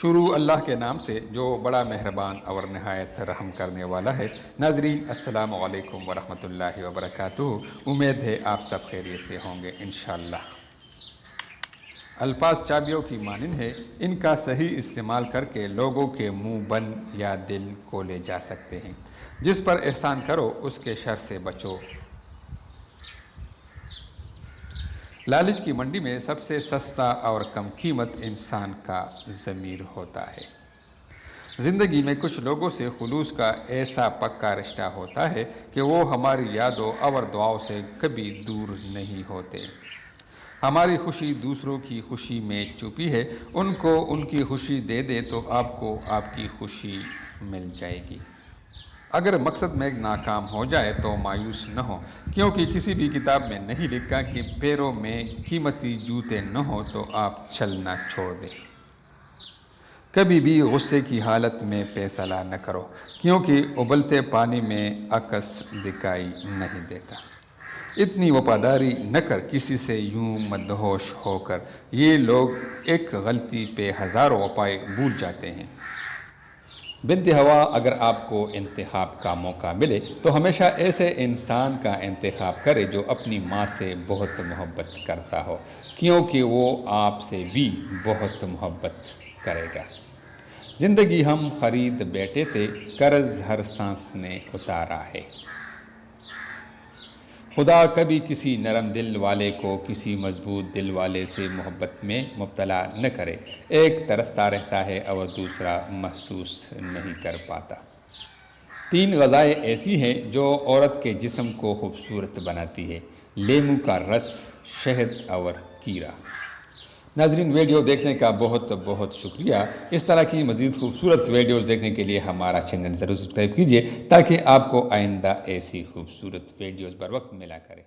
شروع اللہ کے نام سے جو بڑا مہربان اور نہایت رحم کرنے والا ہے۔ ناظرین السلام علیکم ورحمۃ اللہ وبرکاتہ۔ امید ہے آپ سب خیریت سے ہوں گے انشاءاللہ۔ الفاظ چابیوں کی مانند ہے، ان کا صحیح استعمال کر کے لوگوں کے منہ بند یا دل کھولے جا سکتے ہیں۔ جس پر احسان کرو اس کے شر سے بچو۔ لالچ کی منڈی میں سب سے سستا اور کم قیمت انسان کا ضمیر ہوتا ہے۔ زندگی میں کچھ لوگوں سے خلوص کا ایسا پکا رشتہ ہوتا ہے کہ وہ ہماری یادوں اور دعاؤں سے کبھی دور نہیں ہوتے۔ ہماری خوشی دوسروں کی خوشی میں چھپی ہے، ان کو ان کی خوشی دے دے تو آپ کو آپ کی خوشی مل جائے گی۔ اگر مقصد میں ناکام ہو جائے تو مایوس نہ ہو، کیونکہ کسی بھی کتاب میں نہیں لکھا کہ پیروں میں قیمتی جوتے نہ ہو تو آپ چلنا چھوڑ دیں۔ کبھی بھی غصے کی حالت میں فیصلہ نہ کرو، کیونکہ ابلتے پانی میں عکس دکھائی نہیں دیتا۔ اتنی وفاداری نہ کر کسی سے یوں مدہوش ہو کر، یہ لوگ ایک غلطی پہ ہزاروں وفائیں بھول جاتے ہیں۔ بنت ہوا، اگر آپ کو انتخاب کا موقع ملے تو ہمیشہ ایسے انسان کا انتخاب کرے جو اپنی ماں سے بہت محبت کرتا ہو، کیونکہ وہ آپ سے بھی بہت محبت کرے گا۔ زندگی ہم خرید بیٹھے تھے، قرض ہر سانس نے اتارا ہے۔ خدا کبھی کسی نرم دل والے کو کسی مضبوط دل والے سے محبت میں مبتلا نہ کرے۔ ایک ترستا رہتا ہے اور دوسرا محسوس نہیں کر پاتا۔ 3 غذائیں ایسی ہیں جو عورت کے جسم کو خوبصورت بناتی ہے: لیموں کا رس، شہد اور کیرا۔ ناظرین، ویڈیو دیکھنے کا بہت بہت شکریہ۔ اس طرح کی مزید خوبصورت ویڈیوز دیکھنے کے لیے ہمارا چینل ضرور سبسکرائب کیجیے تاکہ آپ کو آئندہ ایسی خوبصورت ویڈیوز بر وقت ملا کرے۔